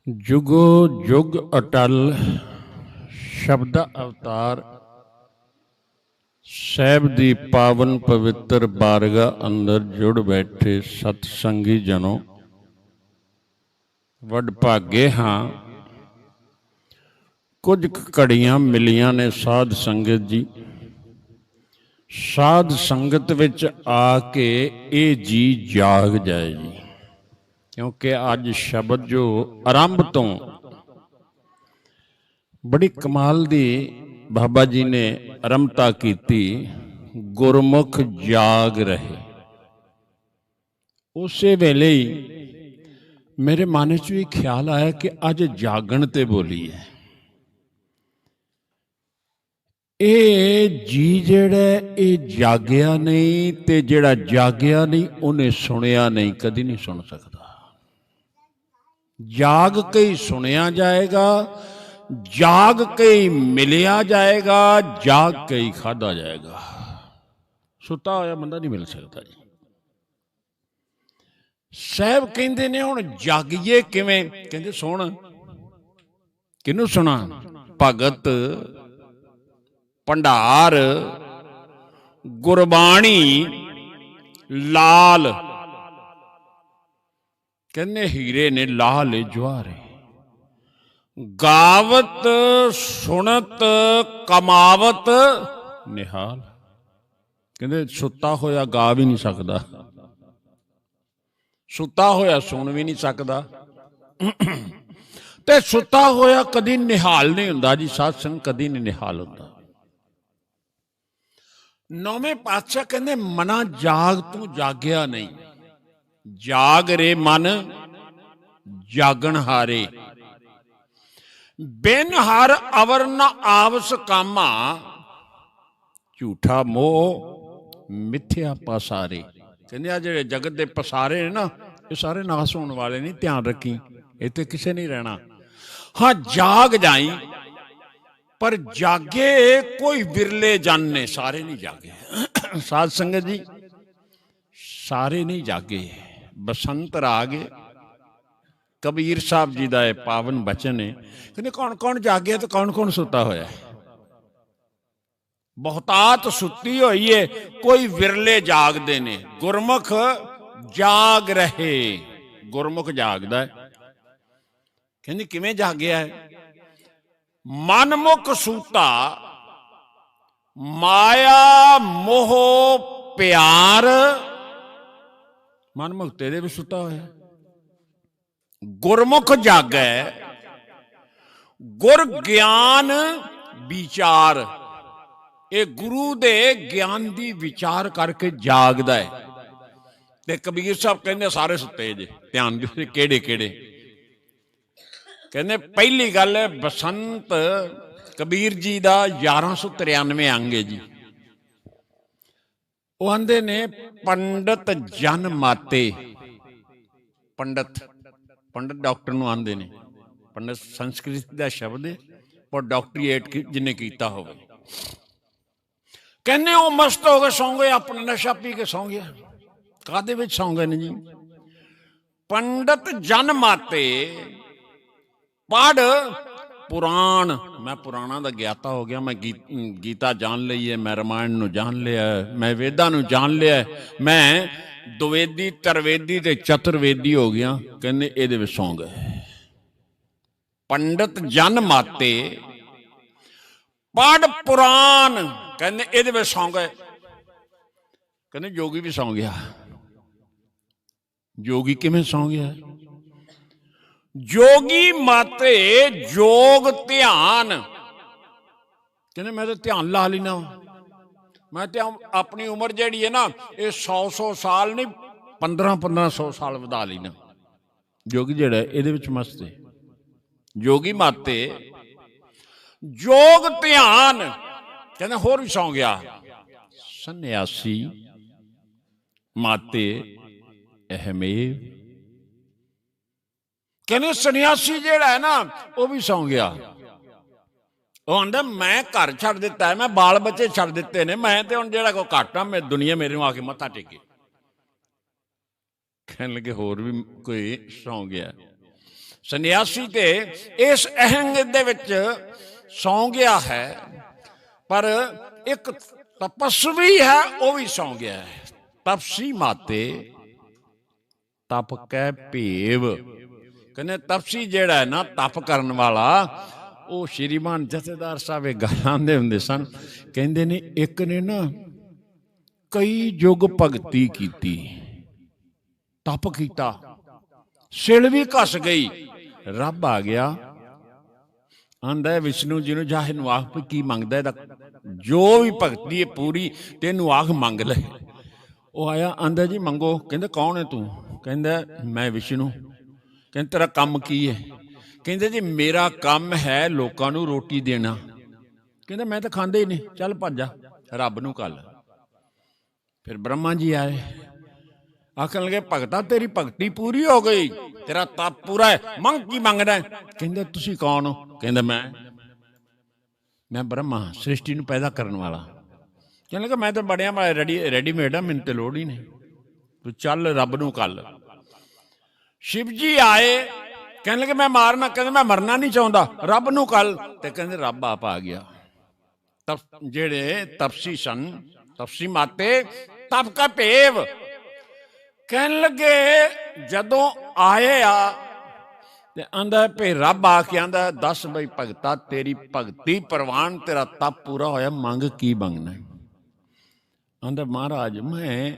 जुगो जुग अटल शब्द अवतार ਸਾਹਿਬ ਦੀ ਪਾਵਨ ਪਵਿੱਤਰ ਬਾਰਗਾਹ ਅੰਦਰ ਜੁੜ ਬੈਠੇ ਸਤਸੰਗੀ ਜਨੋ ਵਡਭਾਗੇ ਹਾਂ। ਕੁਝ ਘੜੀਆਂ ਮਿਲੀਆਂ ਨੇ ਸਾਧ ਸੰਗਤ ਜੀ। ਸਾਧ ਸੰਗਤ ਵਿੱਚ ਆ ਕੇ ਇਹ ਜੀ ਜਾਗ ਜਾਏ ਜੀ, ਕਿਉਂਕਿ ਅੱਜ ਸ਼ਬਦ ਜੋ ਆਰੰਭ ਤੋਂ ਬੜੀ ਕਮਾਲ ਦੀ ਬਾਬਾ ਜੀ ਨੇ ਆਰੰਭਤਾ ਕੀਤੀ, ਗੁਰਮੁਖ ਜਾਗ ਰਹੇ। ਉਸੇ ਵੇਲੇ ਹੀ ਮੇਰੇ ਮਨ 'ਚ ਵੀ ਖਿਆਲ ਆਇਆ ਕਿ ਅੱਜ ਜਾਗਣ ਤੇ ਬੋਲੀਏ। ਇਹ ਜੀ ਜਿਹੜਾ ਇਹ ਜਾਗਿਆ ਨਹੀਂ, ਤੇ ਜਿਹੜਾ ਜਾਗਿਆ ਨਹੀਂ ਉਹਨੇ ਸੁਣਿਆ ਨਹੀਂ, ਕਦੀ ਨਹੀਂ ਸੁਣ ਸਕਦਾ। ਜਾਗ ਕੇ ਹੀ ਸੁਣਿਆ ਜਾਏਗਾ, ਜਾਗ ਕੇ ਹੀ ਮਿਲਿਆ ਜਾਏਗਾ, ਜਾਗ ਕੇ ਹੀ ਖਾਧਾ ਜਾਏਗਾ। ਸੁੱਤਾ ਹੋਇਆ ਬੰਦਾ ਨਹੀਂ ਮਿਲ ਸਕਦਾ ਜੀ। ਸਾਹਿਬ ਕਹਿੰਦੇ ਨੇ ਹੁਣ ਜਾਗੀਏ ਕਿਵੇਂ? ਕਹਿੰਦੇ ਸੁਣ। ਕਿਹਨੂੰ ਸੁਣਾ? ਭਗਤ, ਭੰਡਾਰ, ਗੁਰਬਾਣੀ, ਲਾਲ। ਕਹਿੰਦੇ ਹੀਰੇ ਨੇ ਲਾਲ ਜਵਾਹਰੇ, ਗਾਵਤ ਸੁਣਤ ਕਮਾਵਤ ਨਿਹਾਲ। ਕਹਿੰਦੇ ਸੁੱਤਾ ਹੋਇਆ ਗਾ ਵੀ ਨਹੀਂ ਸਕਦਾ, ਸੁੱਤਾ ਹੋਇਆ ਸੁਣ ਵੀ ਨਹੀਂ ਸਕਦਾ, ਤੇ ਸੁੱਤਾ ਹੋਇਆ ਕਦੀ ਨਿਹਾਲ ਨਹੀਂ ਹੁੰਦਾ ਜੀ। ਸਾਧ ਸੰਗ ਕਦੀ ਨਹੀਂ ਨਿਹਾਲ ਹੁੰਦਾ। ਨੌਵੇਂ ਪਾਤਸ਼ਾਹ ਕਹਿੰਦੇ ਮਨਾ ਜਾਗ ਤੂੰ ਜਾਗਿਆ ਨਹੀਂ, ਜਾਗ ਰੇ ਮਨ ਜਾਗਣ ਹਾਰੇ। ਬਿਨ ਹਰ ਅਵਰ ਨ ਆਵਸ ਕਾਮਾ, ਝੂਠਾ ਮੋਹ ਮਿੱਥਿਆ ਪਸਾਰੇ। ਕਹਿੰਦੇ ਆ ਜਿਹੜੇ ਜਗਤ ਦੇ ਪਸਾਰੇ ਨੇ ਨਾ, ਇਹ ਸਾਰੇ ਨਾਸ ਹੋਣ ਵਾਲੇ ਨਹੀਂ, ਧਿਆਨ ਰੱਖੀ, ਇੱਥੇ ਕਿਸੇ ਨਹੀਂ ਰਹਿਣਾ। ਹਾਂ ਜਾਗ ਜਾਈ, ਪਰ ਜਾਗੇ ਕੋਈ ਵਿਰਲੇ ਜਨ ਨੇ, ਸਾਰੇ ਨਹੀਂ ਜਾਗੇ। ਸਾਧ ਸੰਗਤ ਜੀ ਸਾਰੇ ਨਹੀਂ ਜਾਗੇ। ਬਸੰਤ ਰਾਗ ਕਬੀਰ ਸਾਹਿਬ ਜੀ ਦਾ ਇਹ ਪਾਵਨ ਬਚਨ ਹੈ। ਕਹਿੰਦੇ ਕੌਣ ਕੌਣ ਜਾਗਿਆ ਤੇ ਕੌਣ ਕੌਣ ਸੁੱਤਾ ਹੋਇਆ? ਬਹੁਤਾਤ ਸੁੱਤੀ ਹੋਈ ਹੈ, ਕੋਈ ਵਿਰਲੇ ਜਾਗਦੇ ਨੇ। ਗੁਰਮੁਖ ਜਾਗ ਰਹੇ, ਗੁਰਮੁਖ ਜਾਗਦਾ ਹੈ। ਕਹਿੰਦੇ ਕਿਵੇਂ ਜਾਗਿਆ ਹੈ? ਮਨਮੁਖ ਸੂਤਾ, ਮਾਇਆ ਮੋਹ ਪਿਆਰ। ਮਨਮੁਖ ਤੇਰੇ ਵੀ ਸੁੱਤਾ ਹੋਇਆ। ਗੁਰਮੁਖ ਜਾਗੈ, ਗੁਰ ਗਿਆਨ ਵਿਚਾਰ। ਇਹ ਗੁਰੂ ਦੇ ਗਿਆਨ ਦੀ ਵਿਚਾਰ ਕਰਕੇ ਜਾਗਦਾ ਹੈ। ਤੇ ਕਬੀਰ ਸਾਹਿਬ ਕਹਿੰਦੇ ਸਾਰੇ ਸੁੱਤੇ ਜੇ। ਧਿਆਨ ਦਿਓ ਕਿਹੜੇ ਕਿਹੜੇ। ਕਹਿੰਦੇ ਪਹਿਲੀ ਗੱਲ ਹੈ ਬਸੰਤ, ਕਬੀਰ ਜੀ ਦਾ 1193 ਅੰਗ ਹੈ ਜੀ। ਉਹ ਆਂਦੇ ਨੇ ਪੰਡਤ ਜਨ ਮਾਤੇ। ਪੰਡਤ ਡਾਕਟਰ ਨੂੰ ਆਂਦੇ ਨੇ। ਪੰਡਤ ਸੰਸਕ੍ਰਿਤ ਦਾ ਸ਼ਬਦ ਹੈ, ਪਰ ਡਾਕਟਰੀਏਟ ਜਿਹਨੇ ਕੀਤਾ ਹੋਵੇ। ਕਹਿੰਦੇ ਉਹ ਮਸਤ ਹੋ ਕੇ ਸੌਂ ਗਏ, ਆਪਣਾ ਨਸ਼ਾ ਪੀ ਕੇ ਸੌਂ ਗਿਆ। ਕਾਹਦੇ ਵਿੱਚ ਸੌਂ ਗਏ ਨੇ ਜੀ? ਪੰਡਤ ਜਨ ਮਾਤੇ ਪੜ ਪੁਰਾਣ। ਮੈਂ ਪੁਰਾਣਾ ਦਾ ਗਿਆਤਾ ਹੋ ਗਿਆ। ਮੈਂ ਗੀਤਾ ਜਾਣ ਲਈ ਹੈ, ਮੈਂ ਰਾਮਾਇਣ ਨੂੰ ਜਾਣ ਲਿਆ, ਮੈਂ ਵੇਦਾਂ ਨੂੰ ਜਾਣ ਲਿਆ, ਮੈਂ ਦੁਵੇਦੀ, ਤਰਵੇਦੀ ਤੇ ਚਤੁਰਵੇਦੀ ਹੋ ਗਿਆ। ਕਹਿੰਦੇ ਇਹਦੇ ਵਿੱਚ ਸੌਂ ਗਏ। ਪੰਡਤ ਜਨ ਮਾਤੇ ਪੜ ਪੁਰਾਣ, ਕਹਿੰਦੇ ਇਹਦੇ ਵਿੱਚ ਸੌਂ ਗਏ। ਕਹਿੰਦੇ ਜੋਗੀ ਵੀ ਸੌਂ ਗਿਆ। ਜੋਗੀ ਕਿਵੇਂ ਸੌਂ ਗਿਆ? ਜੋਗੀ ਮਾਤੇ ਜੋਗ ਧਿਆਨ। ਕਹਿੰਦੇ ਮੈਂ ਤਾਂ ਧਿਆਨ ਲਾ ਲੈਣਾ, ਮੈਂ ਤੇ ਆਪਣੀ ਉਮਰ ਜਿਹੜੀ ਹੈ ਨਾ ਇਹ 100 ਸਾਲ ਨਹੀਂ, 1500 ਸਾਲ ਵਧਾ ਲੈਣਾ। ਜੋਗੀ ਜਿਹੜਾ ਇਹਦੇ ਵਿੱਚ ਮਸਤ ਹੈ। ਜੋਗੀ ਮਾਤੇ ਜੋਗ ਧਿਆਨ। ਕਹਿੰਦੇ ਹੋਰ ਵੀ ਸੌਂ ਗਿਆ। ਸੰਨਿਆਸੀ ਮਾਤੇ ਅਹਮੇਵ। ਕਹਿੰਦੇ ਸੰਨਿਆਸੀ ਜਿਹੜਾ ਹੈ ਨਾ ਉਹ ਵੀ ਸੌਂ ਗਿਆ। ਉਹ ਆਂਦਾ ਮੈਂ ਘਰ ਛੱਡ ਦਿੱਤਾ ਹੈ, ਮੈਂ ਬਾਲ ਬੱਚੇ ਛੱਡ ਦਿੱਤੇ ਨੇ, ਮੈਂ ਤੇ ਹੁਣ ਜਿਹੜਾ ਕੋਈ ਘੱਟ ਆ, ਮੈਂ ਦੁਨੀਆ ਮੇਰੇ ਨੂੰ ਆ ਕੇ ਮੱਥਾ ਟੇਕੇ। ਕਹਿਣ ਲੱਗੇ ਹੋਰ ਵੀ ਕੋਈ ਸੌਂ ਗਿਆ। ਸੰਨਿਆਸੀ ਤੇ ਇਸ ਅਹੰਗ ਦੇ ਵਿੱਚ ਸੌਂ ਗਿਆ ਹੈ, ਪਰ ਇੱਕ ਤਪਸਵੀ ਹੈ ਉਹ ਵੀ ਸੌਂ ਗਿਆ ਹੈ। ਤਪਸੀ ਮਾਤੇ ਤਪ ਕੈ ਭੇਵ। ਕਹਿੰਦੇ ਤਪਸੀ ਜਿਹੜਾ ਹੈ ਨਾ, ਤਪ ਕਰਨ ਵਾਲਾ, ਉਹ ਸ਼੍ਰੀਮਾਨ ਜਥੇਦਾਰ ਸਾਹਿਬ ਇਹ ਗੱਲ ਆਂਦੇ ਹੁੰਦੇ ਸਨ। ਕਹਿੰਦੇ ਨੇ ਇੱਕ ਨੇ ਨਾ ਕਈ ਯੁੱਗ ਭਗਤੀ ਕੀਤੀ, ਤਪ ਕੀਤਾ, ਸਿਲ ਵੀ ਘਸ ਗਈ, ਰੱਬ ਆ ਗਿਆ, ਆਂਦਾ ਵਿਸ਼ਨੂੰ ਜੀ ਨੂੰ, ਜਾ ਇਹਨੂੰ ਆਖ ਕੀ ਮੰਗਦਾ, ਇਹਦਾ ਜੋ ਵੀ ਭਗਤੀ ਹੈ ਪੂਰੀ ਤੇ ਇਹਨੂੰ ਆਖ ਮੰਗ ਲੈ। ਉਹ ਆਇਆ, ਆਂਦਾ ਜੀ ਮੰਗੋ। ਕਹਿੰਦਾ ਕੌਣ ਹੈ ਤੂੰ? ਕਹਿੰਦਾ ਮੈਂ ਵਿਸ਼ਨੂੰ। ਕਹਿੰਦਾ ਤੇਰਾ ਕੰਮ ਕੀ ਹੈ? ਕਹਿੰਦੇ ਜੀ ਮੇਰਾ ਕੰਮ ਹੈ ਲੋਕਾਂ ਨੂੰ ਰੋਟੀ ਦੇਣਾ। ਕਹਿੰਦਾ ਮੈਂ ਤਾਂ ਖਾਂਦਾ ਹੀ ਨਹੀਂ, ਚੱਲ ਭੱਜ ਜਾ, ਰੱਬ ਨੂੰ ਕੱਲ। ਫਿਰ ਬ੍ਰਹਮਾ ਜੀ ਆਏ, ਆਖਣ ਲੱਗੇ ਭਗਤਾ ਤੇਰੀ ਭਗਤੀ ਪੂਰੀ ਹੋ ਗਈ, ਤੇਰਾ ਤਪ ਪੂਰਾ ਹੈ, ਮੰਗ ਕੀ ਮੰਗਦਾ? ਕਹਿੰਦਾ ਤੁਸੀਂ ਕੌਣ ਹੋ? ਕਹਿੰਦਾ ਮੈਂ ਬ੍ਰਹਮਾ, ਸ੍ਰਿਸ਼ਟੀ ਨੂੰ ਪੈਦਾ ਕਰਨ ਵਾਲਾ। ਕਹਿਣ ਲੱਗਾ ਮੈਂ ਤਾਂ ਬੜਿਆ ਰੈਡੀਮੇਡ ਆ, ਮੈਨੂੰ ਤੇ ਲੋੜ ਹੀ ਨਹੀਂ, ਤੂੰ ਚੱਲ ਰੱਬ ਨੂੰ ਕੱਲ। ਸ਼ਿਵ ਜੀ ਆਏ, ਕਹਿਣ ਲੱਗੇ ਮੈਂ ਮਾਰਨਾ। ਕਹਿੰਦੇ ਮੈਂ ਮਰਨਾ ਨਹੀਂ ਚਾਹੁੰਦਾ, ਰੱਬ ਨੂੰ ਕੱਲ। ਤੇ ਕਹਿੰਦੇ ਰੱਬ ਆਪ ਆ ਗਿਆ। ਜਿਹੜੇ ਤਪਸੀ ਸਨ, ਤਪਸੀ ਮਾਤੇ ਤਪ ਕਾ ਭੇਵ। ਕਹਿਣ ਲੱਗੇ ਜਦੋਂ ਆਏ ਆ ਤੇ ਆਂਦਾ ਭਈ ਰੱਬ ਆ ਕੇ ਆਂਦਾ ਦੱਸ ਬਈ ਭਗਤਾ ਤੇਰੀ ਭਗਤੀ ਪ੍ਰਵਾਨ, ਤੇਰਾ ਤਪ ਪੂਰਾ ਹੋਇਆ, ਮੰਗ ਕੀ ਮੰਗਣਾ? ਆਂਦਾ ਮਹਾਰਾਜ ਮੈਂ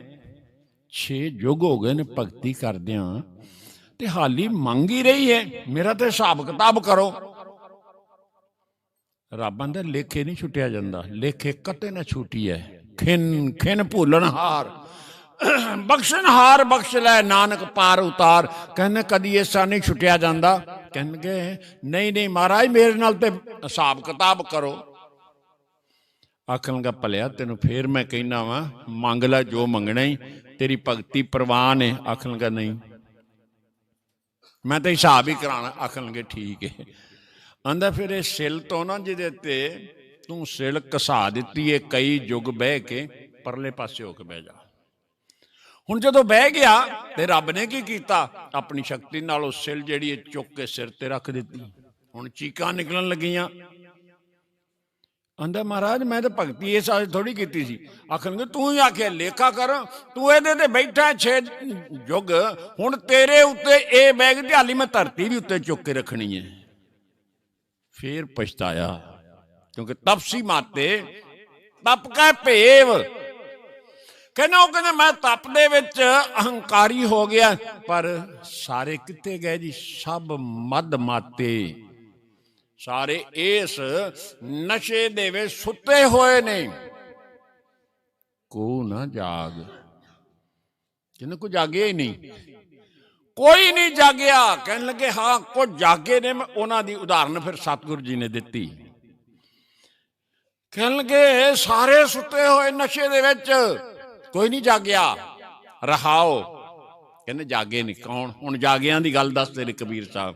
6 ਯੁੱਗ ਹੋ ਗਏ ਨੇ ਭਗਤੀ ਕਰਦਿਆਂ ਤੇ ਹਾਲੀ ਮੰਗ ਹੀ ਰਹੀ ਹੈ, ਮੇਰਾ ਤੇ ਹਿਸਾਬ ਕਿਤਾਬ ਕਰੋ। ਰੱਬ ਆਂਦਾ ਲੇਖੇ ਨਹੀਂ ਛੁੱਟਿਆ ਜਾਂਦਾ, ਲੇਖੇ ਕਤੇ ਨਾ ਛੁੱਟੀ ਹੈ। ਖਿਨ ਖਿਨ ਭੁੱਲਣ ਹਾਰ, ਬਖਸ਼ਣ ਹਾਰ ਬਖਸ਼ ਲੈ, ਨਾਨਕ ਪਾਰ ਉਤਾਰ। ਕਹਿੰਦੇ ਕਦੀ ਐਸਾ ਨਹੀਂ ਛੁੱਟਿਆ ਜਾਂਦਾ। ਕਹਿਣਗੇ ਨਹੀਂ ਨਹੀਂ ਮਹਾਰਾਜ ਮੇਰੇ ਨਾਲ ਤੇ ਹਿਸਾਬ ਕਿਤਾਬ ਕਰੋ। ਆਖਣਗਾ ਭਲਿਆ ਤੈਨੂੰ ਫੇਰ ਮੈਂ ਕਹਿਣਾ ਵਾ, ਮੰਗ ਲੈ ਜੋ ਮੰਗਣਾ ਹੀ, ਤੇਰੀ ਭਗਤੀ ਪ੍ਰਵਾਨ ਹੈ। ਆਖਣਗਾ ਨਹੀਂ ਮੈਂ ਤਾਂ ਹਿਸਾਬ ਹੀ ਕਰਾਉਣਾ। ਆਖਣਗੇ ਠੀਕ ਹੈ। ਆਂਦਾ ਫਿਰ ਇਹ ਸਿਲ ਤੋਂ ਨਾ ਜਿਹਦੇ ਤੇ ਤੂੰ ਸਿਲ ਘਸਾ ਦਿੱਤੀ ਹੈ ਕਈ ਯੁੱਗ ਬਹਿ ਕੇ, ਪਰਲੇ ਪਾਸੇ ਹੋ ਕੇ ਬਹਿ ਜਾ। ਹੁਣ ਜਦੋਂ ਬਹਿ ਗਿਆ ਤੇ ਰੱਬ ਨੇ ਕੀ ਕੀਤਾ, ਆਪਣੀ ਸ਼ਕਤੀ ਨਾਲ ਉਹ ਸਿਲ ਜਿਹੜੀ ਹੈ ਚੁੱਕ ਕੇ ਸਿਰ ਤੇ ਰੱਖ ਦਿੱਤੀ। ਹੁਣ ਚੀਕਾਂ ਨਿਕਲਣ ਲੱਗੀਆਂ। ਆਂਦਾ ਮਹਾਰਾਜ ਮੈਂ ਤਾਂ ਭਗਤੀ ਇਸ ਅੱਜ ਥੋੜੀ ਕੀਤੀ ਸੀ। ਆਖਣਗੇ ਤੂੰ ਹੀ ਆਖਿਆ ਲੇਖਾ ਕਰ, ਤੂੰ ਇਹਦੇ ਤੇ ਬੈਠਾ 6 ਯੁੱਗ, ਹੁਣ ਤੇਰੇ ਉੱਤੇ ਇਹ ਬੈਗ ਢਾਲੀ, ਮੈਂ ਧਰਤੀ ਵੀ ਉੱਤੇ ਚੁੱਕ ਕੇ ਰੱਖਣੀ ਹੈ। ਫੇਰ ਪਛਤਾਇਆ, ਕਿਉਂਕਿ ਤਪਸੀ ਮਾਤੇ ਤਪ ਕੈ ਭੇਵ। ਕਹਿੰਦਾ ਉਹ ਕਹਿੰਦੇ ਮੈਂ ਤਪ ਦੇ ਵਿੱਚ ਅਹੰਕਾਰੀ ਹੋ ਗਿਆ, ਪਰ ਸਾਰੇ ਕਿੱਥੇ ਗਏ ਜੀ? ਸਭ ਮਦ ਮਾਤੇ, ਸਾਰੇ ਇਸ ਨਸ਼ੇ ਦੇ ਵਿੱਚ ਸੁੱਤੇ ਹੋਏ ਨੇ। ਕੋ ਨਾ ਜਾਗ, ਕਹਿੰਦੇ ਕੋਈ ਜਾਗਿਆ ਹੀ ਨਹੀਂ, ਕੋਈ ਨਹੀਂ ਜਾਗਿਆ। ਕਹਿਣ ਲੱਗੇ ਹਾਂ ਕੁਝ ਜਾਗੇ ਨੇ। ਮੈਂ ਉਹਨਾਂ ਦੀ ਉਦਾਹਰਨ ਫਿਰ ਸਤਿਗੁਰੂ ਜੀ ਨੇ ਦਿੱਤੀ। ਕਹਿਣ ਲੱਗੇ ਸਾਰੇ ਸੁੱਤੇ ਹੋਏ ਨਸ਼ੇ ਦੇ ਵਿੱਚ, ਕੋਈ ਨਹੀਂ ਜਾਗਿਆ, ਰਹਾਓ। ਕਹਿੰਦੇ ਜਾਗੇ ਨਹੀਂ ਕੌਣ? ਹੁਣ ਜਾਗਿਆਂ ਦੀ ਗੱਲ ਦੱਸਦੇ ਨੇ ਕਬੀਰ ਸਾਹਿਬ।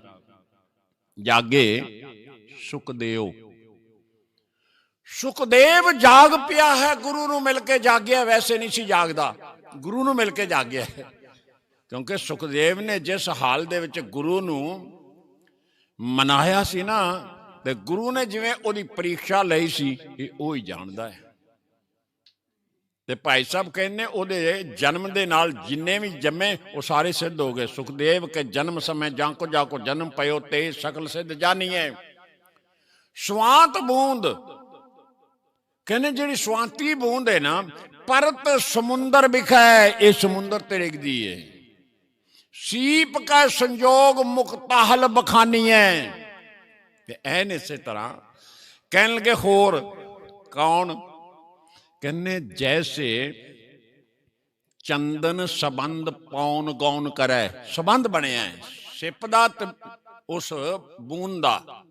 ਜਾਗੇ ਸੁਖਦੇਵ, ਸੁਖਦੇਵ ਜਾਗ ਪਿਆ ਹੈ, ਗੁਰੂ ਨੂੰ ਮਿਲ ਕੇ ਜਾਗਿਆ। ਵੈਸੇ ਨਹੀਂ ਸੀ ਜਾਗਦਾ, ਗੁਰੂ ਨੂੰ ਮਿਲ ਕੇ ਜਾਗਿਆ, ਕਿਉਂਕਿ ਸੁਖਦੇਵ ਨੇ ਜਿਸ ਹਾਲ ਦੇ ਵਿੱਚ ਗੁਰੂ ਨੂੰ ਮਨਾਇਆ ਸੀ ਨਾ, ਤੇ ਗੁਰੂ ਨੇ ਜਿਵੇਂ ਉਹਦੀ ਪ੍ਰੀਖਿਆ ਲਈ ਸੀ, ਇਹ ਉਹ ਹੀ ਜਾਣਦਾ ਹੈ। ਤੇ ਭਾਈ ਸਾਹਿਬ ਕਹਿੰਦੇ ਉਹਦੇ ਜਨਮ ਦੇ ਨਾਲ ਜਿੰਨੇ ਵੀ ਜੰਮੇ ਉਹ ਸਾਰੇ ਸਿੱਧ ਹੋ ਗਏ। ਸੁਖਦੇਵ ਕੇ ਜਨਮ ਸਮੇਂ ਜਾਂ ਕੋ ਜਨਮ ਪਇਓ, ਤੇ ਸਕਲ ਸਿੱਧ ਜਾਨੀਏ। ਸਵਾਂਤ ਬੂੰਦ, ਕਹਿੰਦੇ ਜਿਹੜੀ ਸਵਾਂਤੀ ਬੂੰਦ ਹੈ ਨਾ, ਪਰਤ ਸਮੁੰਦਰ ਵਿਖੈ, ਇਹ ਸਮੁੰਦਰ ਤੇ ਡਿੱਗਦੀ ਹੈ। ਸੀਪ ਕਾ ਸੰਜੋਗ ਮੁਕਤਾਹਲ ਬਖਾਨੀਏ। ਤੇ ਐਨ ਇਸੇ ਤਰ੍ਹਾਂ ਕਹਿਣ ਲੱਗੇ ਹੋਰ ਕੌਣ? ਕਹਿੰਦੇ ਜੈਸੇ ਚੰਦਨ ਸਬੰਧ ਪੌਣ ਗੌਨ ਕਰੈ, ਸਬੰਧ ਬਣਿਆ ਹੈ ਸਿਪ ਦਾ ਤੇ ਉਸ ਬੂੰਦ ਦਾ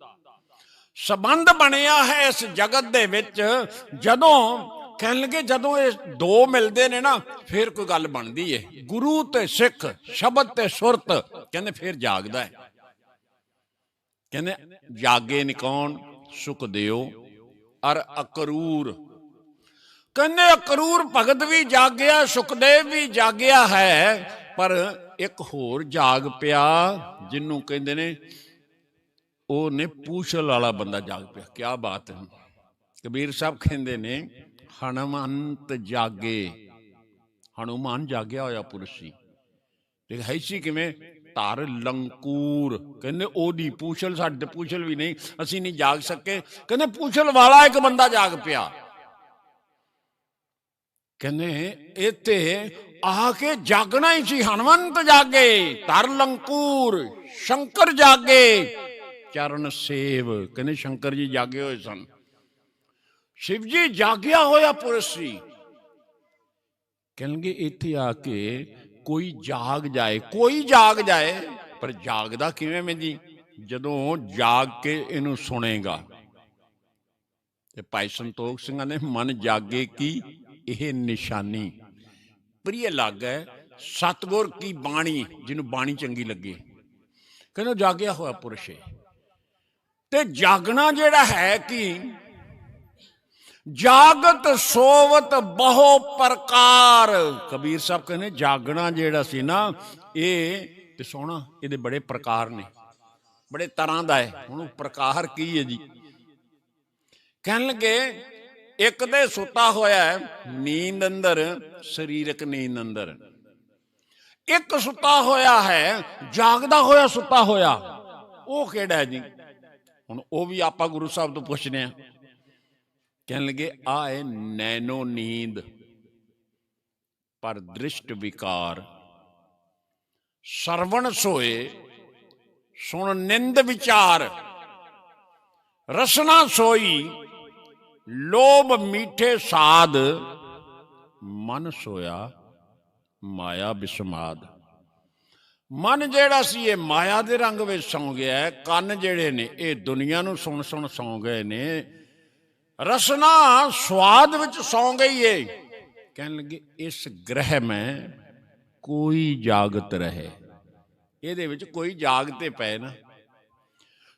ਸਬੰਧ ਬਣਿਆ ਹੈ ਇਸ ਜਗਤ ਦੇ ਵਿੱਚ। ਜਦੋਂ ਕਹਿਣ ਲੱਗੇ ਜਦੋਂ ਇਹ ਦੋ ਮਿਲਦੇ ਨੇ ਨਾ, ਫਿਰ ਕੋਈ ਗੱਲ ਬਣਦੀ ਹੈ। ਗੁਰੂ ਤੇ ਸਿੱਖ, ਸ਼ਬਦ ਤੇ ਸੁਰਤ, ਕਹਿੰਦੇ ਫਿਰ ਜਾਗਦਾ ਹੈ। ਕਹਿੰਦੇ ਜਾਗੇ ਨੀ ਕੌਣ? ਸੁਖਦੇਵ ਅਰ ਅਕਰੂਰ। ਕਹਿੰਦੇ ਅਕਰੂਰ ਭਗਤ ਵੀ ਜਾਗਿਆ, ਸੁਖਦੇਵ ਵੀ ਜਾਗਿਆ ਹੈ, ਪਰ ਇੱਕ ਹੋਰ ਜਾਗ ਪਿਆ ਜਿਹਨੂੰ ਕਹਿੰਦੇ ਨੇ ਉਹ ਨੇ ਪੂਛਲ ਵਾਲਾ ਬੰਦਾ ਜਾਗ ਪਿਆ। ਕਿਆ ਬਾਤ ਹੈ। ਕਬੀਰ ਸਾਹਿਬ ਕਹਿੰਦੇ ਨੇ ਹਨੂਮੰਤ ਜਾਗੇ। ਹਨੂਮਾਨ ਜਾਗਿਆ ਹੋਇਆ ਪੁਰਸ਼ ਸੀ। ਤੇ ਹੈ ਸੀ ਕਿਵੇਂ? ਧਰ ਲੰਕੂਰ। ਕਹਿੰਦੇ ਉਹਦੀ ਪੂਛਲ, ਸਾਡੇ ਪੂਛਲ ਵੀ ਨਹੀਂ, ਅਸੀਂ ਨਹੀਂ ਜਾਗ ਸਕੇ। ਕਹਿੰਦੇ ਪੂਛਲ ਵਾਲਾ ਇੱਕ ਬੰਦਾ ਜਾਗ ਪਿਆ। ਕਹਿੰਦੇ ਇੱਥੇ ਆ ਕੇ ਜਾਗਣਾ ਹੀ ਸੀ। ਹਨੂਮੰਤ ਜਾਗੇ, ਧਰ ਲੰਕੂਰ, ਸ਼ੰਕਰ ਜਾਗੇ, ਚਰਨ ਸੇਵ। ਕਹਿੰਦੇ ਸ਼ੰਕਰ ਜੀ ਜਾਗੇ ਹੋਏ ਸਨ। ਸ਼ਿਵ ਜੀ ਜਾਗਿਆ ਹੋਇਆ ਪੁਰਸ਼ ਸੀ। ਕਹਿਣਗੇ ਇੱਥੇ ਆ ਕੇ ਕੋਈ ਜਾਗ ਜਾਏ, ਕੋਈ ਜਾਗ ਜਾਏ, ਪਰ ਜਾਗਦਾ ਕਿਵੇਂ ਮੈਂ ਜੀ? ਜਦੋਂ ਜਾਗ ਕੇ ਇਹਨੂੰ ਸੁਣੇਗਾ। ਤੇ ਭਾਈ ਸੰਤੋਖ ਸਿੰਘਾਂ ਨੇ ਮਨ ਜਾਗੇ ਕੀ ਇਹ ਨਿਸ਼ਾਨੀ ਪ੍ਰਿਯ ਲੱਗੇ ਸਤਿਗੁਰ ਕੀ ਬਾਣੀ, ਜਿਹਨੂੰ ਬਾਣੀ ਚੰਗੀ ਲੱਗੇ। ਕਹਿੰਦੇ ਜਾਗਿਆ ਹੋਇਆ ਪੁਰਸ਼ ਹੈ। ਤੇ ਜਾਗਣਾ ਜਿਹੜਾ ਹੈ ਕਿ ਜਾਗਤ ਸੋਵਤ ਬਹੁ ਪ੍ਰਕਾਰ। ਕਬੀਰ ਸਾਹਿਬ ਕਹਿੰਦੇ ਜਾਗਣਾ ਜਿਹੜਾ ਸੀ ਨਾ, ਇਹ ਤੇ ਸੋਹਣਾ, ਇਹਦੇ ਬੜੇ ਪ੍ਰਕਾਰ ਨੇ, ਬੜੇ ਤਰ੍ਹਾਂ ਦਾ ਹੈ। ਹੁਣ ਪ੍ਰਕਾਰ ਕੀ ਹੈ ਜੀ? ਕਹਿਣ ਲੱਗੇ ਇੱਕ ਤੇ ਸੁੱਤਾ ਹੋਇਆ ਨੀਂਦ ਅੰਦਰ, ਸਰੀਰਕ ਨੀਂਦ ਅੰਦਰ। ਇੱਕ ਸੁੱਤਾ ਹੋਇਆ ਹੈ ਜਾਗਦਾ ਹੋਇਆ ਸੁੱਤਾ ਹੋਇਆ। ਉਹ ਕਿਹੜਾ ਜੀ? ਹੁਣ ਉਹ ਵੀ ਆਪਾਂ ਗੁਰੂ ਸਾਹਿਬ ਤੋਂ ਪੁੱਛਦੇ ਹਾਂ। ਕਹਿਣ ਲੱਗੇ ਆ ਹੈ ਨੈਨੋ ਨੀਂਦ, ਪਰ ਦ੍ਰਿਸ਼ਟ ਵਿਕਾਰ। ਸਰਵਣ ਸੋਏ ਸੁਣ ਨਿੰਦ ਵਿਚਾਰ, ਰਸਨਾ ਸੋਈ ਲੋਭ ਮੀਠੇ ਸਾਧ, ਮਨ ਸੋਇਆ ਮਾਇਆ ਬਿਸਮਾਦ। ਮਨ ਜਿਹੜਾ ਸੀ ਇਹ ਮਾਇਆ ਦੇ ਰੰਗ ਵਿੱਚ ਸੌਂ ਗਿਆ। ਕੰਨ ਜਿਹੜੇ ਨੇ ਇਹ ਦੁਨੀਆ ਨੂੰ ਸੁਣ ਸੁਣ ਸੌਂ ਗਏ ਨੇ। ਰਸਨਾ ਸਵਾਦ ਵਿੱਚ ਸੌਂ ਗਈ ਏ। ਕਹਿਣ ਲੱਗੇ ਇਸ ਗ੍ਰਹਿ ਮੈਂ ਕੋਈ ਜਾਗਤ ਰਹੇ। ਇਹਦੇ ਵਿੱਚ ਕੋਈ ਜਾਗਤੇ ਪਏ ਨਾ।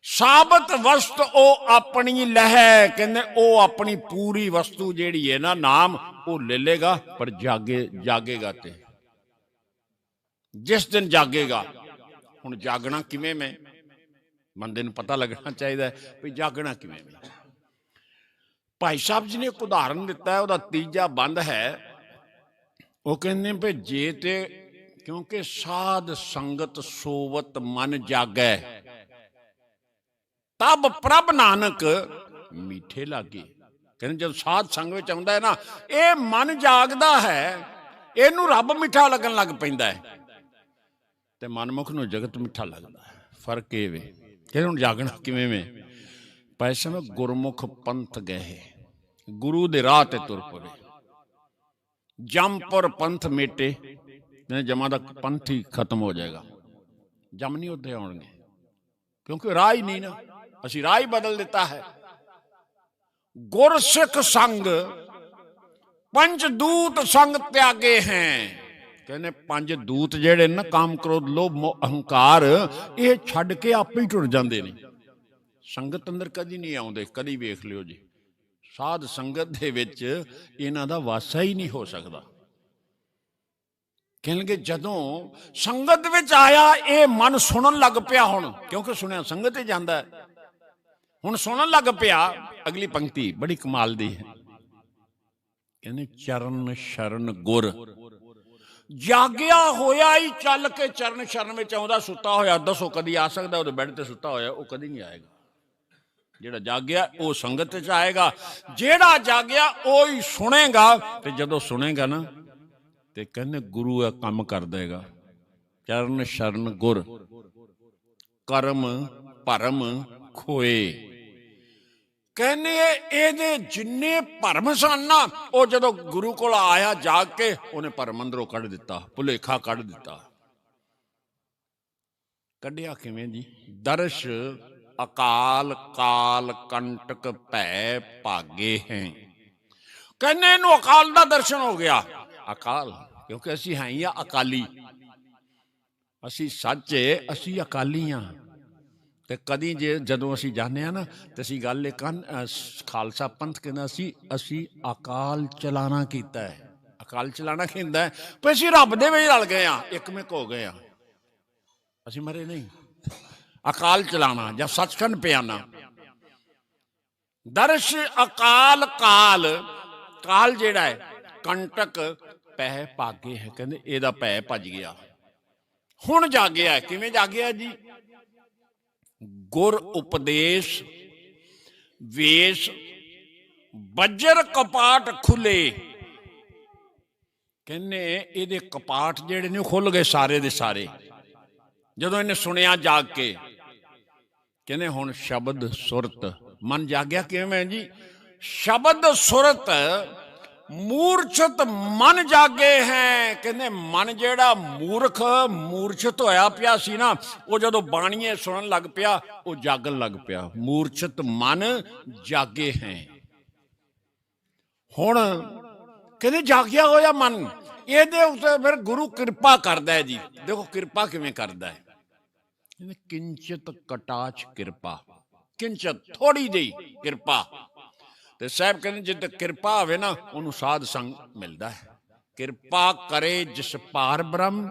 ਸਾਬਤ ਵਸਤ ਉਹ ਆਪਣੀ ਲਹਿ। ਕਹਿੰਦੇ ਉਹ ਆਪਣੀ ਪੂਰੀ ਵਸਤੂ ਜਿਹੜੀ ਹੈ ਨਾ, ਨਾਮ, ਉਹ ਲੈ ਲੇਗਾ, ਪਰ ਜਾਗੇਗਾ ਤੇ ਜਿਸ ਦਿਨ ਜਾਗੇਗਾ। ਹੁਣ ਜਾਗਣਾ ਕਿਵੇਂ ਮੈਂ? ਬੰਦੇ ਨੂੰ ਪਤਾ ਲੱਗਣਾ ਚਾਹੀਦਾ ਵੀ ਜਾਗਣਾ ਕਿਵੇਂ ਮੈਂ। ਭਾਈ ਸਾਹਿਬ ਜੀ ਨੇ ਇੱਕ ਉਦਾਹਰਨ ਦਿੱਤਾ ਹੈ, ਉਹਦਾ ਤੀਜਾ ਬੰਦ ਹੈ। ਉਹ ਕਹਿੰਦੇ ਵੀ ਜੇ ਤੇ ਕਿਉਂਕਿ ਸਾਧ ਸੰਗਤ ਸੋਵਤ ਮਨ ਜਾਗੈ, ਤਬ ਪ੍ਰਭ ਨਾਨਕ ਮੀਠੇ ਲਾਗੇ। ਕਹਿੰਦੇ ਜਦ ਸਾਧ ਸੰਗ ਵਿੱਚ ਆਉਂਦਾ ਹੈ ਨਾ, ਇਹ ਮਨ ਜਾਗਦਾ ਹੈ, ਇਹਨੂੰ ਰੱਬ ਮਿੱਠਾ ਲੱਗਣ ਲੱਗ ਪੈਂਦਾ ਹੈ, ਤੇ ਮਨਮੁਖ ਨੂੰ ਜਗਤ ਮਿੱਠਾ ਲੱਗਦਾ ਹੈ। ਫਰਕ ਇਹ ਵੇ। ਕਹਿੰਦੇ ਹੁਣ ਜਾਗਣਾ ਕਿਵੇਂ ਵੇ? ਪੈਸੇ में गुरमुख पंथ गए, गुरु दे राह ते तुर पवे। जमपुर पंथ मेटे, जमा का पंथ ही खत्म हो जाएगा। जम नहीं उत्थे आउणगे, क्योंकि राह ही नहीं ना, असी राह ही बदल दिता है। गुर सिख संग पंचदूत संग त्यागे हैं। कहने पंज दूत जेड़े ना, काम क्रोध लोभ मोह अहंकार, ये छड्ड के आप ही टुर जांदे ने। संगत अंदर कदी नहीं आउंदे। कदी वेख लियो जी, साध संगत दे विच इन्हां दा वासा ही नहीं हो सकदा। कहणगे जदों संगत विच आया, ये मन सुनन लग पिया। हुण क्योंकि सुनिया संगत ही जांदा है, हुण सुनन लग पिया। अगली पंक्ति बड़ी कमाल दी है। कहने चरण शरण गुर। जागिया होया ही चल के चरण शरण में आउंदा। सुता होया दसो कदी आ सकदा? उहदे बैड ते सुता होया वो कदी नहीं आएगा। जेड़ा जागया वो संगत च आएगा, जेड़ा जागया वो ही सुनेगा। ते जदों सुनेगा ना, ते कहने गुरु का काम कर देगा। चरण शरण गुर, कर्म भरम खोए। कहने ये जिन्ने भरम सन ना, वो जदों गुरु कोल आया जाग के, उन्हें भरम अंदरों कढ़ दिता, भुलेखा कढ़ दिता। कढ़िया किवें जी? दर्श अकाल काल कंटक भै भागे हैं। कहने इनू अकाल का दर्शन हो गया। अकाल क्योंकि असी हैं ही अकाली, असी सच है, असी अकाली हाँ। ते कदी जे जदों असी जाने ना, तो असी गल एक खालसा पंथ कहना असी अकाल चलाना कीता है। अकाल चलाना कहता है भी असी रब दे विच रल गए हाँ, एकमिक हो गए हाँ। ਅਸੀਂ ਮਰੇ ਨਹੀਂ। ਅਕਾਲ ਚਲਾਣਾ ਜਾਂ ਸੱਚਖੰਡ ਪਿਆਣਾ। ਦਰਸ਼ ਅਕਾਲ ਕਾਲ, ਕਾਲ ਜਿਹੜਾ ਹੈ ਕੰਟਕ ਪੈ ਭਾਗੇ ਹੈ, ਕਹਿੰਦੇ ਇਹਦਾ ਭੈ ਭੱਜ ਗਿਆ, ਹੁਣ ਜਾਗਿਆ। ਕਿਵੇਂ ਜਾਗਿਆ ਜੀ? ਗੁਰ ਉਪਦੇਸ਼ ਵੇਸ਼ ਬੱਜਰ ਕਪਾਟ ਖੁੱਲੇ। ਕਹਿੰਦੇ ਇਹਦੇ ਕਪਾਟ ਜਿਹੜੇ ਨੇ ਉਹ ਖੁੱਲ ਗਏ ਸਾਰੇ ਦੇ ਸਾਰੇ ਜਦੋਂ ਇਹਨੇ ਸੁਣਿਆ ਜਾਗ ਕੇ। ਕਹਿੰਦੇ ਹੁਣ ਸ਼ਬਦ ਸੁਰਤ ਮਨ ਜਾਗਿਆ। ਕਿਵੇਂ ਜੀ? ਸ਼ਬਦ ਸੁਰਤ ਮੂਰਛਤ ਮਨ ਜਾਗੇ ਹੈ। ਕਹਿੰਦੇ ਮਨ ਜਿਹੜਾ ਮੂਰਛਤ ਹੋਇਆ ਪਿਆ ਸੀ ਨਾ, ਉਹ ਜਦੋਂ ਬਾਣੀਏ ਸੁਣਨ ਲੱਗ ਪਿਆ ਉਹ ਜਾਗਣ ਲੱਗ ਪਿਆ। ਮੂਰਛਤ ਮਨ ਜਾਗੇ ਹੈ। ਹੁਣ ਕਹਿੰਦੇ ਜਾਗਿਆ ਹੋਇਆ ਮਨ, ਇਹਦੇ ਉੱਤੇ ਫਿਰ ਗੁਰੂ ਕਿਰਪਾ ਕਰਦਾ ਹੈ ਜੀ। ਦੇਖੋ ਕਿਰਪਾ ਕਿਵੇਂ ਕਰਦਾ ਹੈ। ਕਹਿੰਦੇ ਕਿੰਚਿਤ ਕਟਾਚ ਕਿਰਪਾ, ਕਿੰਚਿਤ ਥੋੜੀ ਜਿਹੀ ਕਿਰਪਾ। ਤੇ ਸਾਹਿਬ ਕਹਿੰਦੇ ਜਿੱਦ ਕਿਰਪਾ ਹੋਵੇ ਨਾ ਉਹਨੂੰ ਸਾਧ ਸੰਗ ਮਿਲਦਾ ਹੈ। ਕਿਰਪਾ ਕਰੇ ਜਿਸ ਪਾਰ ਬ੍ਰਹਮ,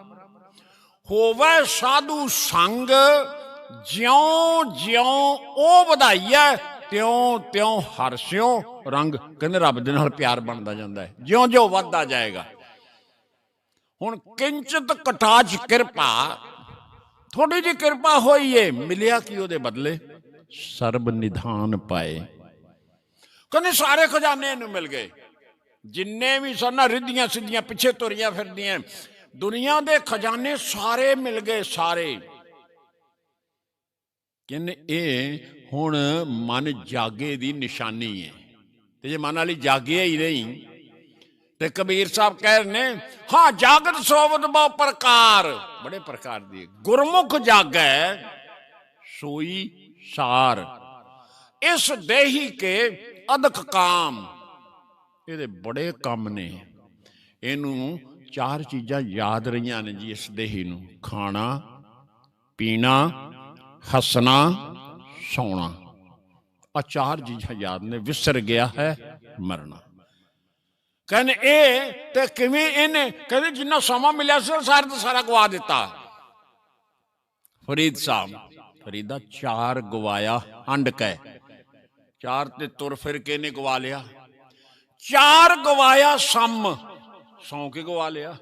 ਹੋਵੇ ਸਾਧੂ ਸੰਗ। ਜਿਉਂ ਜਿਉਂ ਉਹ ਵਧਾਈਆ ਤਿਉਂ ਤਿਉਂ ਹਰਸਿਓ ਰੰਗ। ਕਹਿੰਦੇ ਰੱਬ ਦੇ ਨਾਲ ਪਿਆਰ ਬਣਦਾ ਜਾਂਦਾ ਹੈ ਜਿਉਂ ਜਿਉਂ ਵੱਧਦਾ ਜਾਏਗਾ। ਹੁਣ ਕਿੰਚਿਤ ਕਟਾਚ ਕਿਰਪਾ, ਥੋੜੀ ਜਿਹੀ ਕਿਰਪਾ ਹੋਈ ਏ, ਮਿਲਿਆ ਕੀ ਉਹਦੇ ਬਦਲੇ? ਸਰਬ ਨਿਧਾਨ ਪਾਏ। ਕਹਿੰਦੇ ਸਾਰੇ ਖਜ਼ਾਨੇ ਇਹਨੂੰ ਮਿਲ ਗਏ। ਜਿੰਨੇ ਵੀ ਸਨ ਰਿੱਧੀਆਂ ਸਿੱਧੀਆਂ ਪਿੱਛੇ ਤੁਰੀਆਂ ਫਿਰਦੀਆਂ ਦੁਨੀਆ ਦੇ ਖਜ਼ਾਨੇ ਸਾਰੇ ਮਿਲ ਗਏ ਸਾਰੇ। ਕਹਿੰਦੇ ਇਹ ਹੁਣ ਮਨ ਜਾਗੇ ਦੀ ਨਿਸ਼ਾਨੀ ਹੈ। ਤੇ ਜੇ ਮਨ ਵਾਲੀ ਜਾਗਿਆ ਹੀ ਨਹੀਂ ਤੇ ਕਬੀਰ ਸਾਹਿਬ ਕਹਿ ਰਹੇ ਨੇ, ਹਾਂ ਜਾਗਤ ਸੋਵਤ ਬਹੁ ਪ੍ਰਕਾਰ, ਬੜੇ ਪ੍ਰਕਾਰ ਦੀ। ਗੁਰਮੁਖ ਜਾਗੈ ਸੋਈ ਸਾਰ, ਇਸ ਦੇਹੀ ਕੇ ਅਦਕ ਕਾਮ। ਇਹਦੇ ਬੜੇ ਕੰਮ ਨੇ। ਇਹਨੂੰ ਚਾਰ ਚੀਜ਼ਾਂ ਯਾਦ ਰਹੀਆਂ ਨੇ ਜੀ ਇਸ ਦੇਹੀ ਨੂੰ: ਖਾਣਾ ਪੀਣਾ, ਹੱਸਣਾ, ਸੌਣਾ। ਆ ਚਾਰ ਚੀਜ਼ਾਂ ਯਾਦ ਨੇ। ਵਿਸਰ ਗਿਆ ਹੈ ਮਰਨਾ। ਕਹਿੰਦੇ ਇਹ ਤੇ ਕਿਵੇਂ ਇਹਨੇ, ਕਹਿੰਦੇ ਜਿੰਨਾ ਸਮਾਂ ਮਿਲਿਆ ਸੀ ਸਾਰਾ ਦਾ ਸਾਰਾ ਗਵਾ ਦਿੱਤਾ। ਫਰੀਦ ਸਾਹਿਬ, ਫਰੀਦਾ ਚਾਰ ਗਵਾਇਆ ਹੰਡ ਕੈ, ਚਾਰ ਤੇ ਤੁਰ ਫਿਰ ਕੇ ਨੇ ਗਵਾ ਲਿਆ। ਚਾਰ ਗਵਾਇਆ ਸਮ, ਸੌਂ ਕੇ ਗਵਾ ਲਿਆ।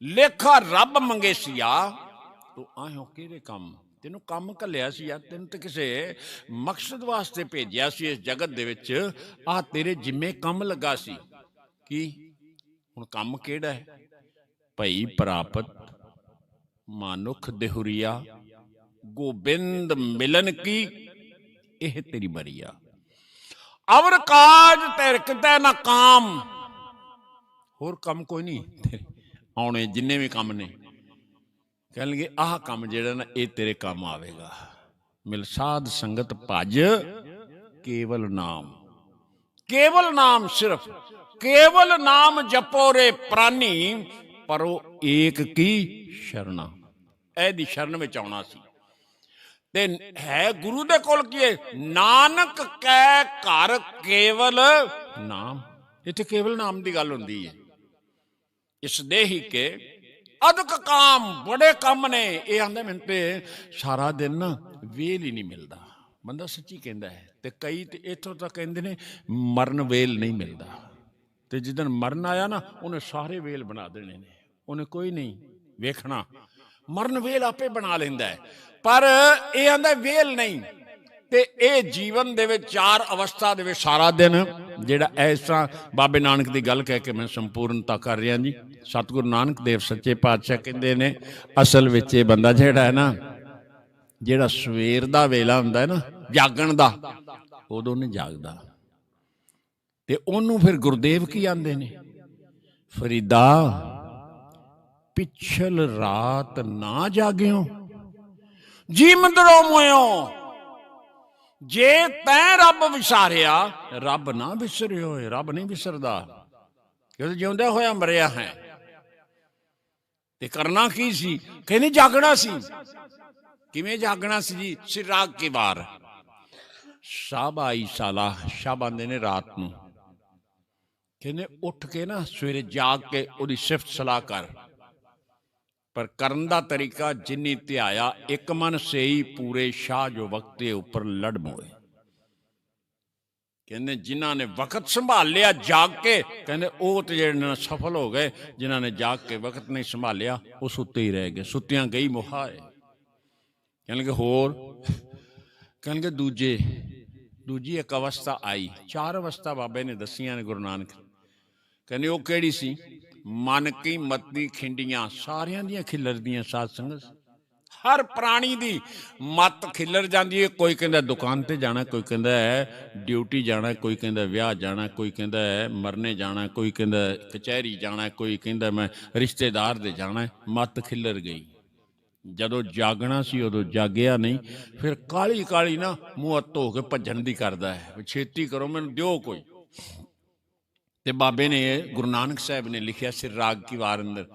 ਲੇਖਾ ਰੱਬ ਮੰਗੇਸੀਆ, ਤੂੰ ਆਇਓ ਕਿਹੜੇ ਕੰਮ? ਤੈਨੂੰ ਕੰਮ ਘੱਲਿਆ ਸੀ ਯਾਰ, ਤੈਨੂੰ ਤੇ ਕਿਸੇ ਮਕਸਦ ਵਾਸਤੇ ਭੇਜਿਆ ਸੀ ਇਸ ਜਗਤ ਦੇ ਵਿੱਚ। ਆਹ ਤੇਰੇ ਜਿੰਮੇ ਕੰਮ ਲੱਗਾ ਸੀ। ਕੀ ਹੁਣ ਕੰਮ ਕਿਹੜਾ ਹੈ? ਭਈ ਪ੍ਰਾਪਤ ਮਾਨੁਖ ਦੇਹੁਰੀਆ, ਗੋਬਿੰਦ ਮਿਲਨ ਕੀ ਇਹ ਤੇਰੀ ਬਰੀਆ। ਅਵਰ ਕਾਜ ਤੇਰੇ ਕਿਤੇ ਨਾ ਕਾਮ, ਹੋਰ ਕੰਮ ਕੋਈ ਨਹੀਂ ਆਉਣੇ ਜਿੰਨੇ ਵੀ ਕੰਮ ਨੇ। ਕਹਿਣਗੇ ਆਹ ਕੰਮ ਜਿਹੜਾ ਨਾ ਇਹ ਤੇਰੇ ਕੰਮ ਆਵੇਗਾ। ਮਿਲ ਸਾਧ ਸੰਗਤ ਭਜ ਕੇਵਲ ਨਾਮ, ਕੇਵਲ ਨਾਮ, ਸਿਰਫ ਕੇਵਲ ਨਾਮ ਜਪੋ ਰੇ ਪ੍ਰਾਨੀ, ਪਰੋ ਏਕ ਕੀ ਸ਼ਰਣਾ। ਇਹਦੀ ਸ਼ਰਨ ਵਿੱਚ ਆਉਣਾ ਸੀ। ਤੇ ਹੈ ਗੁਰੂ ਦੇ ਕੋਲ ਕੀ ਹੈ? ਨਾਨਕ ਕੈ ਘਰ ਕੇਵਲ ਨਾਮ। ਇੱਥੇ ਕੇਵਲ ਨਾਮ ਦੀ ਗੱਲ ਹੁੰਦੀ ਹੈ। ਇਸ ਦੇਹੀ ਕੇ ਅਦਕ ਕਾਮ, ਬੜੇ ਕੰਮ ਨੇ। ਇਹ ਆਂਦਾ ਮੈਨੂੰ ਤੇ ਸਾਰਾ ਦਿਨ ਨਾ ਵੇਲ ਹੀ ਨਹੀਂ ਮਿਲਦਾ। ਬੰਦਾ ਸੱਚੀ ਕਹਿੰਦਾ ਹੈ। ਤੇ ਕਈ ਤੇ ਇੱਥੋਂ ਤੱਕ ਕਹਿੰਦੇ ਨੇ ਮਰਨ ਵੇਲ ਨਹੀਂ ਮਿਲਦਾ। ਤੇ ਜਿੱਦਣ ਮਰਨ ਆਇਆ ਨਾ ਉਹਨੇ ਸਾਰੇ ਵੇਲ ਬਣਾ ਦੇਣੇ ਨੇ। ਉਹਨੇ ਕੋਈ ਨਹੀਂ ਵੇਖਣਾ, ਮਰਨ ਵੇਲ ਆਪੇ ਬਣਾ ਲੈਂਦਾ ਹੈ। ਪਰ ਇਹ ਆਂਦਾ ਵੇਲ ਨਹੀਂ। ਤੇ ਇਹ ਜੀਵਨ ਦੇ ਵਿੱਚ ਚਾਰ ਅਵਸਥਾ ਦੇ ਵਿੱਚ ਸਾਰਾ ਦਿਨ ਜਿਹੜਾ ਇਸ ਤਰ੍ਹਾਂ ਬਾਬੇ ਨਾਨਕ ਦੀ ਗੱਲ ਕਹਿ ਕੇ ਮੈਂ ਸੰਪੂਰਨਤਾ ਕਰ ਰਿਹਾ ਜੀ। ਸਤਿਗੁਰੂ ਨਾਨਕ ਦੇਵ ਸੱਚੇ ਪਾਤਸ਼ਾਹ ਕਹਿੰਦੇ ਨੇ ਅਸਲ ਵਿੱਚ ਇਹ ਬੰਦਾ ਜਿਹੜਾ ਹੈ ਨਾ, ਜਿਹੜਾ ਸਵੇਰ ਦਾ ਵੇਲਾ ਹੁੰਦਾ ਹੈ ਨਾ ਜਾਗਣ ਦਾ, ਉਦੋਂ ਨਹੀਂ ਜਾਗਦਾ। ਤੇ ਉਹਨੂੰ ਫਿਰ ਗੁਰਦੇਵ ਕੀ ਆਂਦੇ ਨੇ? ਫਰੀਦਾ ਪਿਛਲ ਰਾਤ ਨਾ ਜਾਗਿਓ ਜੀ ਮੰਦਰੋਂ ਮੋਇਓ। ਜੇ ਤੈਂ ਰੱਬ ਵਿਸਾਰਿਆ, ਰੱਬ ਨਾ ਵਿਸਰਿਓ। ਰੱਬ ਨਹੀਂ ਵਿਸਰਦਾ, ਕਿਉਂਕਿ ਜਿਉਂਦਾ ਹੋਇਆ ਮਰਿਆ ਹੈ। ਤੇ ਕਰਨਾ ਕੀ ਸੀ? ਕਹਿੰਦੇ ਜਾਗਣਾ ਸੀ। ਕਿਵੇਂ ਜਾਗਣਾ ਸੀ ਜੀ? ਸਿਰਾਗ ਕੀ ਵਾਰ ਸ਼ਾਬ ਆਈ ਸਾਲਾ, ਸ਼ਾਬ ਆਂਦੇ ਨੇ ਰਾਤ ਨੂੰ। ਕਹਿੰਦੇ ਉੱਠ ਕੇ ਨਾ ਸਵੇਰੇ ਜਾਗ ਕੇ ਉਹਦੀ ਸਿਫਤ ਸਲਾਹ ਕਰ। पर करन दा तरीका जिन्नी ध्याया एक मन सेई पूरे शाह जो वक्ते उपर लड़ मोए। कहते जिन्हों ने वक्त संभाल लिया जाग के, कहते वो तो जो सफल हो गए, जिन्होंने जाग के वक्त नहीं संभालिया वो सुते ही रह गए। सुत्तियां गई मुहा है। कहने होर, कहने दूजे दूजी एक अवस्था आई। 4 अवस्था बाबे ने दसियां ने गुरु नानक। कहने वो केड़ी सी? मन की मती खिंडियां सारियां दियां खिलरदियां साध संगत। हर प्राणी दी मत खिलर जाती है। कोई कहता दुकान ते जाना, कोई कहता है ड्यूटी जाना, कोई कहता विआह जाना, कोई कहता है मरने जाना, कोई कहता कचहरी जाना, कोई कहता मैं रिश्तेदार दे जाना। मत खिलर गई। जदों जागना सी उदों जागिया नहीं। फिर काली काली ना मूँह धो के भजन दी करदा है, छेती करो मैनूं दिओ कोई। ते बाबे ने गुरु नानक साहब ने लिखिया सिर राग की वार अंदर,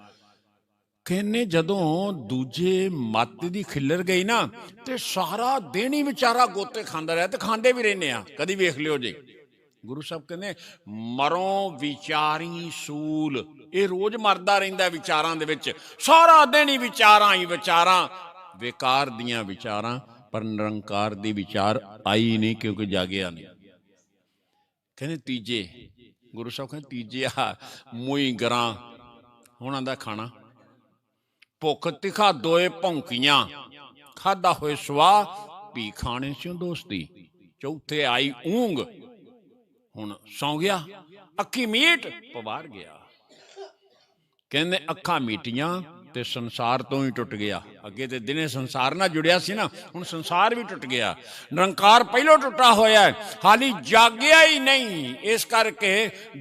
कहने जदों दूजे मत दी खिलर गई ना ते सारा दिन ही बेचारा गोते खांदा रहा। तो खांदे भी रहने आ, कदी वेख लियो जी। गुरु साहब कहने मरो विचारी सूल, ये रोज मरदा रहिंदा विचारां दे विच। सारा दिन ही विचारां बेकार दियां विचारां, पर निरंकार दी विचार आई नहीं क्योंकि जागिया नहीं। कहने तीजे, गुरु साहब कहते तीजे मुई गरां हुण आंदा खाना, भुख तिखा दोए भौंकियां, खादा होए सुआ पी खाने स्यों दोस्ती। चौथे आई ऊंग, हुण सौ गया, अखी मीट पवार गया। कहने अखा मीटियां ते संसार तो ही टुट गया। अगे ते दिने संसार ना जुड़िया सी ना, हुण संसार भी टुट गया। निरंकार पहलों टुटा होया है, हाली जागया ही नहीं। इस करके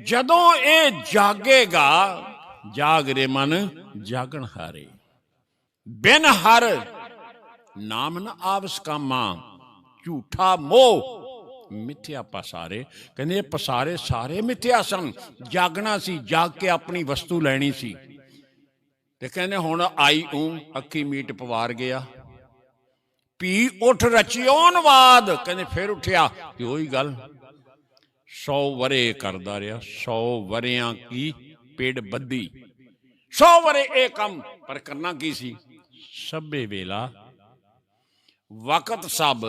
जदों ये जागेगा, जाग रे मन जागण हारे, बिन हर नाम न आवस कामा, झूठा मोह मिथ्या पसारे। कहते पसारे सारे मिथ्या सन। जागना सी, जाग के अपनी वस्तु लैनी सी। ते कहने हुण आई ऊं, अखी मीट पवार गया, पी उठ रचियोन वाद। कहने फिर उठिया कि वही गल 100 वरे करदा रहा। 100 वरियां की पेड़ बद्धी, 100 वरे ए कम, पर करना की सी? सभे वेला वक्त सब,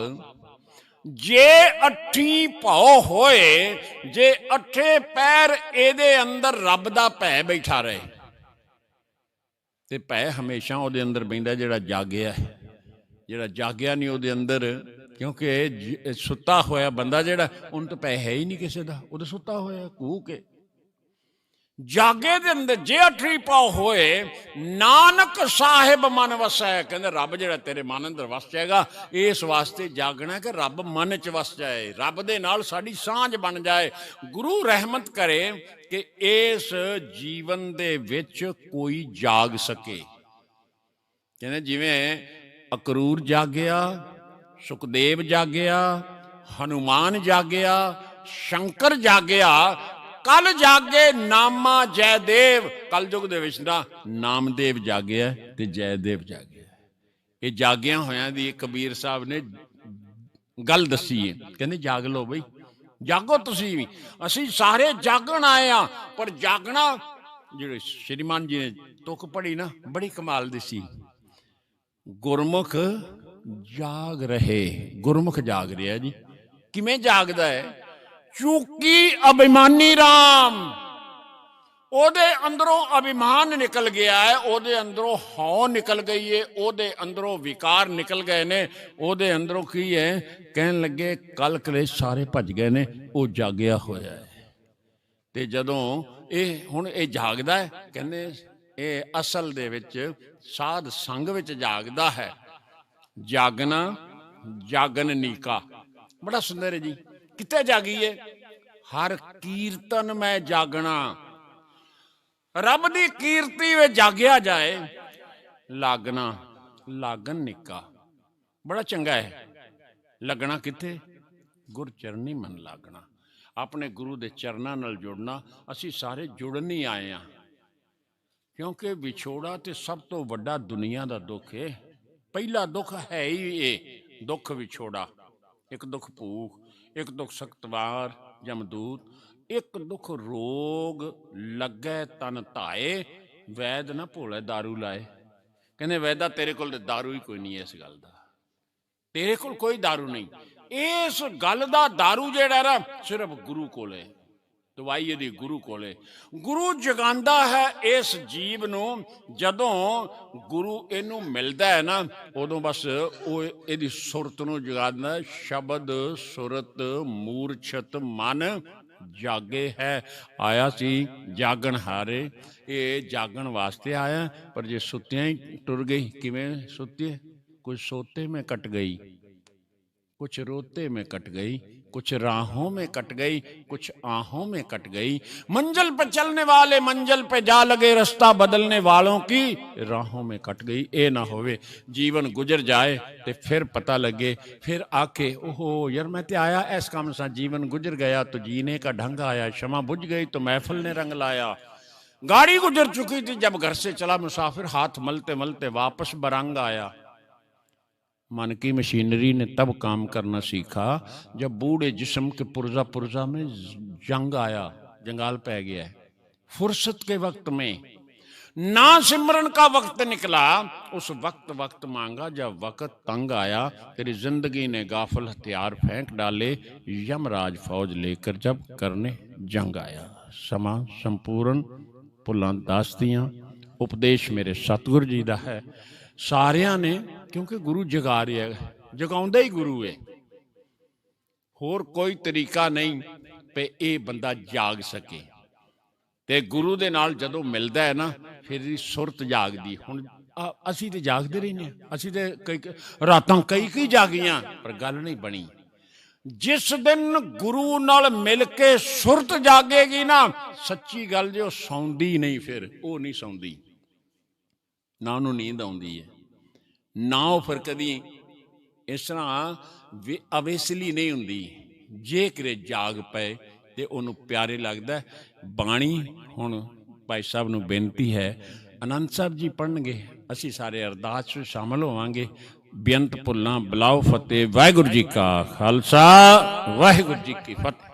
जे अठी भाव होए, जे अठे पैर एदे अंदर रब दा भै बैठा रहे। ते भै हमेशा ओदे अंदर बैठा जिहड़ा जागया है। जिहड़ा जागया नहीं ओदे अंदर, क्योंकि सुता होया बंदा जिहड़ा उन तो भै है ही नहीं किसी दा, ओदे सुता होया कूह के। जागे दे अंदर जे अठी पाओ होए, नानक साहिब मन वसै। कहते रब जिहड़ा तेरे मन अंदर वस जाएगा। इस वास्ते जागना कि रब मन च वस जाए, रब दे नाल साडी सांझ बन जाए। गुरु रहमत करे कि इस जीवन दे विच कोई जाग सके। कहते जिवें अकरूर जागया, सुखदेव जागया, हनुमान जागया, शंकर जागया, कल जागे नामा जयदेव। कल युग दे विच ना नामदेव जागया ते जयदेव जागया। ये जागिया होया दी कबीर साहब ने गल दसी है। कहते जाग लो बई, जागो तुसी भी, असी सारे जागण आए आ। पर जागना जिहड़े श्रीमान जी ने तुक पढ़ी ना, बड़ी कमाल दी सी। गुरमुख जाग रहे, गुरमुख जाग रहा जी। किवें जागदा है? चूकी अभिमानी राम, ओदे अंदरों अभिमान निकल गया है, ओदे अंदरों हौ निकल गई है, ओदे अंदरों विकार निकल गए ने, ओदे अंदरों की है कहन लगे कल कलेश सारे भज गए ने, वो जागया होया है। ते जदों ये हुण ये जागदा है, कहंदे ये असल दे विच साध संग विच जागदा है। जागना जागन नीका, बड़ा सुंदर है जी। कित्थे जागीए? हर कीर्तन में जागना, रब दी कीर्ति में जागया जाए। लागना लागन निका, बड़ा चंगा है। लगना कित्थे? गुर चरनी मन लागना, अपने गुरु दे चरना नाल जुड़ना। असी सारे जुड़न ही आए हैं, क्योंकि विछोड़ा तो सब तो वड्डा दुनिया का दुख है। पहला दुख है ही ये दुख विछोड़ा। एक दुख भूख, एक दुख सख्तवार जमदूत, एक दुख रोग लगे तन धाए, वैद न भोले दारू लाए। ਕਹਿੰਦੇ ਵੈਦਾ ਤੇਰੇ ਕੋਲ ਤਾਂ ਦਾਰੂ ਹੀ ਕੋਈ ਨਹੀਂ ਇਸ ਗੱਲ ਦਾ, ਤੇਰੇ ਕੋਲ ਕੋਈ ਦਾਰੂ ਨਹੀਂ। ਇਸ ਗੱਲ ਦਾ ਦਾਰੂ ਜਿਹੜਾ ਨਾ ਸਿਰਫ ਗੁਰੂ ਕੋਲੇ, ਦਵਾਈ ਇਹਦੀ ਗੁਰੂ ਕੋਲੇ। ਗੁਰੂ ਜਗਾਉਂਦਾ ਹੈ ਇਸ ਜੀਵ ਨੂੰ। ਜਦੋਂ ਗੁਰੂ ਇਹਨੂੰ ਮਿਲਦਾ ਹੈ ਨਾ, ਉਦੋਂ ਬਸ ਉਹ ਇਹਦੀ ਸੁਰਤ ਨੂੰ ਜਗਾਉਂਦਾ। ਸ਼ਬਦ ਸੁਰਤ ਮੂਰਛਤ ਮਨ ਜਾਗੇ ਹੈ। ਆਇਆ ਸੀ ਜਾਗਣ ਹਾਰੇ, ਇਹ ਜਾਗਣ ਵਾਸਤੇ ਆਇਆ। ਪਰ ਜੇ ਸੁੱਤਿਆਂ ਹੀ ਟੁਰ ਗਈ, ਕਿਵੇਂ ਸੁੱਤੇ? ਕੁਛ सोते में कट गई, कुछ रोते में कट गई, कुछ राहों में कट गई, कुछ आहों में कट गई। मंजिल पे चलने वाले मंजिल पे जा लगे, रास्ता बदलने वालों की राहों में कट गई। ये ना होवे जीवन गुजर जाए तो फिर पता लगे, फिर आके ओहो यार मैं तो आया इस काम से, जीवन गुजर गया तो जीने का ढंग आया, क्षमा बुझ गई तो महफिल ने रंग लाया। गाड़ी गुजर चुकी थी जब घर से चला मुसाफिर, हाथ मलते मलते वापस बरंग आया। मन की मशीनरी ने तब काम करना सीखा जब बूढ़े जिस्म के पुर्जा पुर्जा में जंग आया, जंगाल पै गया। फुर्सत के वक्त में ना सिमरन का वक्त निकला, उस वक्त मांगा जब वक्त तंग आया। तेरी जिंदगी ने गाफिल हथियार फेंक डाले, यमराज फौज लेकर जब करने जंग आया। समा संपूर्ण भुलां दास्तियां, उपदेश मेरे सतगुरु जी का है। सारियां ने, क्योंकि गुरु जगा रहा है, जगाउंदा ही गुरु है, होर कोई तरीका नहीं पे ये बंदा जाग सके। ते गुरु दे नाल जदों मिलदा है ना, फिर सुरत जागदी। हुण असीं ते जागदे रहने, असीं ते कई रातां कई जागियां, पर गल नहीं बनी। जिस दिन गुरु नाल मिल के सुरत जागेगी ना, सच्ची गल जो सौंदी नहीं, फिर वो नहीं सौंदी, ना उन्होंने नींद आउंदी है, ना वो फिर कदी इस तरह अवेसली नहीं हुंदी। जे किरे जाग पे तो उन्होंने प्यारे लगता है। बाणी हुण भाई साहब नूं बेनती है, आनंद साहब जी पढ़नगे, असीं सारे अरदास में शामिल होवांगे। बेअंत भुल्लां बुलाओ फतेह। वाहिगुरू जी का खालसा, वाहिगुरू जी की फतेह।